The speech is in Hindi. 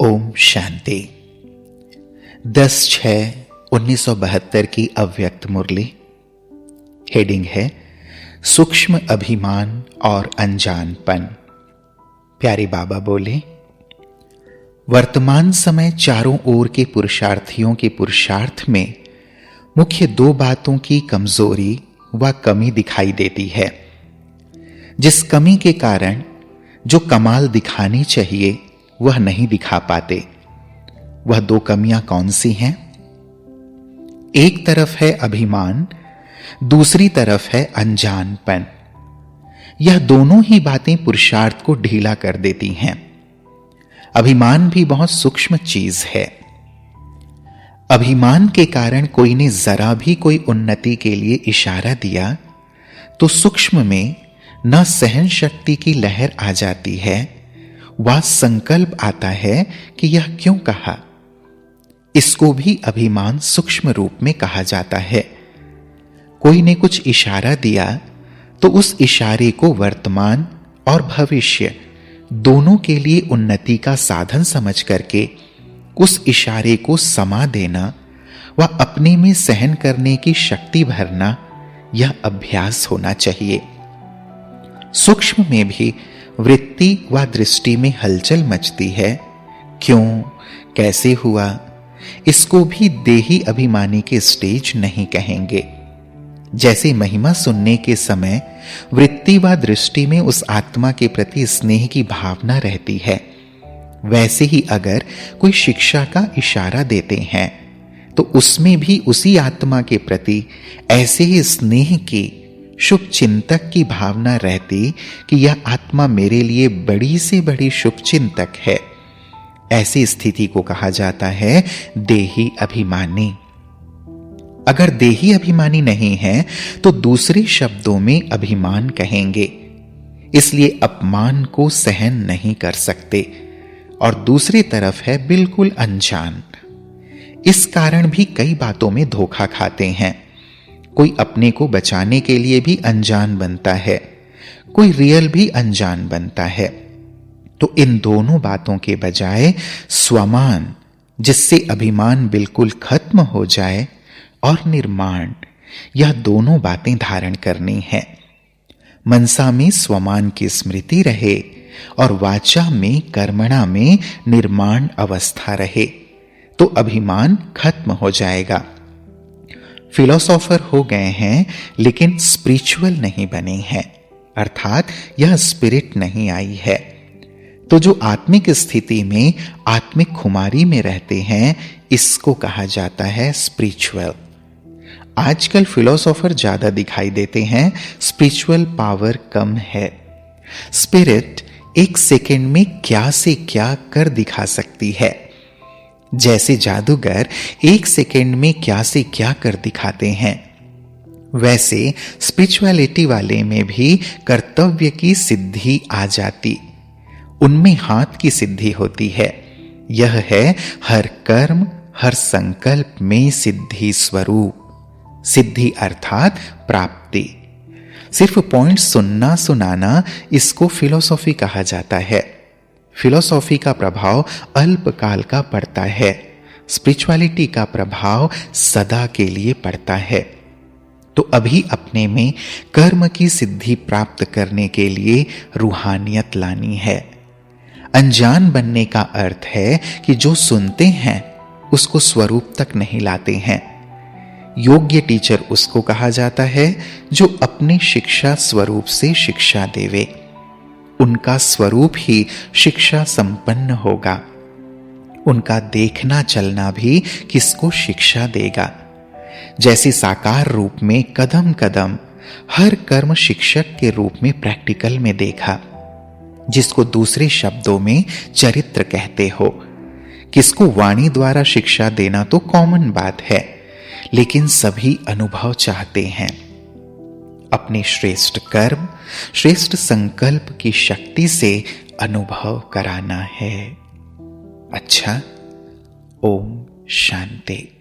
ओम शांति। 10/6/1972 की अव्यक्त मुरली। हेडिंग है सूक्ष्म अभिमान और अनजानपन। प्यारे बाबा बोले, वर्तमान समय चारों ओर के पुरुषार्थियों के पुरुषार्थ में मुख्य 2 बातों की कमजोरी व कमी दिखाई देती है, जिस कमी के कारण जो कमाल दिखानी चाहिए वह नहीं दिखा पाते। वह 2 कमियां कौन सी हैं? एक तरफ है अभिमान, दूसरी तरफ है अनजानपन। यह दोनों ही बातें पुरुषार्थ को ढीला कर देती हैं। अभिमान भी बहुत सूक्ष्म चीज है। अभिमान के कारण कोई ने जरा भी कोई उन्नति के लिए इशारा दिया तो सूक्ष्म में न सहन शक्ति की लहर आ जाती है, वह संकल्प आता है कि यह क्यों कहा। इसको भी अभिमान सूक्ष्म रूप में कहा जाता है। कोई ने कुछ इशारा दिया तो उस इशारे को वर्तमान और भविष्य दोनों के लिए उन्नति का साधन समझ करके उस इशारे को समा देना व अपने में सहन करने की शक्ति भरना, यह अभ्यास होना चाहिए। सूक्ष्म में भी वृत्ति व दृष्टि में हलचल मचती है। क्यों, कैसे हुआ, इसको भी देही अभिमानी के स्टेज नहीं कहेंगे। जैसे महिमा सुनने के समय वृत्ति व दृष्टि में उस आत्मा के प्रति स्नेह की भावना रहती है, वैसे ही अगर कोई शिक्षा का इशारा देते हैं तो उसमें भी उसी आत्मा के प्रति ऐसे ही स्नेह की, शुभ चिंतक की भावना रहती कि यह आत्मा मेरे लिए बड़ी से बड़ी शुभ चिंतक है। ऐसी स्थिति को कहा जाता है देही अभिमानी। अगर देही अभिमानी नहीं है तो दूसरे शब्दों में अभिमान कहेंगे। इसलिए अपमान को सहन नहीं कर सकते और दूसरी तरफ है बिल्कुल अनजान। इस कारण भी कई बातों में धोखा खाते हैं। कोई अपने को बचाने के लिए भी अनजान बनता है, कोई रियल भी अनजान बनता है। तो इन दोनों बातों के बजाय स्वमान, जिससे अभिमान बिल्कुल खत्म हो जाए, और निर्माण, यह दोनों बातें धारण करनी है। मनसा में स्वमान की स्मृति रहे और वाचा में, कर्मणा में निर्माण अवस्था रहे तो अभिमान खत्म हो जाएगा। फिलोसोफर हो गए हैं लेकिन स्पिरिचुअल नहीं बने हैं, अर्थात यह स्पिरिट नहीं आई है। तो जो आत्मिक स्थिति में आत्मिक खुमारी में रहते हैं, इसको कहा जाता है स्पिरिचुअल। आजकल फिलोसोफर ज्यादा दिखाई देते हैं, स्पिरिचुअल पावर कम है। स्पिरिट 1 सेकेंड में क्या से क्या कर दिखा सकती है। जैसे जादूगर 1 सेकेंड में क्या से क्या कर दिखाते हैं, वैसे स्पिरिचुअलिटी वाले में भी कर्तव्य की सिद्धि आ जाती, उनमें हाथ की सिद्धि होती है। यह है हर कर्म, हर संकल्प में सिद्धि स्वरूप। सिद्धि अर्थात प्राप्ति। सिर्फ पॉइंट सुनना सुनाना, इसको फिलोसॉफी कहा जाता है। फिलोसॉफी का प्रभाव अल्पकाल का पड़ता है, स्पिरिचुअलिटी का प्रभाव सदा के लिए पड़ता है। तो अभी अपने में कर्म की सिद्धि प्राप्त करने के लिए रूहानियत लानी है। अनजान बनने का अर्थ है कि जो सुनते हैं उसको स्वरूप तक नहीं लाते हैं। योग्य टीचर उसको कहा जाता है जो अपने शिक्षा स्वरूप से शिक्षा देवे। उनका स्वरूप ही शिक्षा संपन्न होगा। उनका देखना चलना भी किसको शिक्षा देगा। जैसे साकार रूप में कदम कदम हर कर्म शिक्षक के रूप में प्रैक्टिकल में देखा, जिसको दूसरे शब्दों में चरित्र कहते हो। किसको वाणी द्वारा शिक्षा देना तो कॉमन बात है, लेकिन सभी अनुभव चाहते हैं। अपने श्रेष्ठ कर्म, श्रेष्ठ संकल्प की शक्ति से अनुभव कराना है। अच्छा, ओम शांति।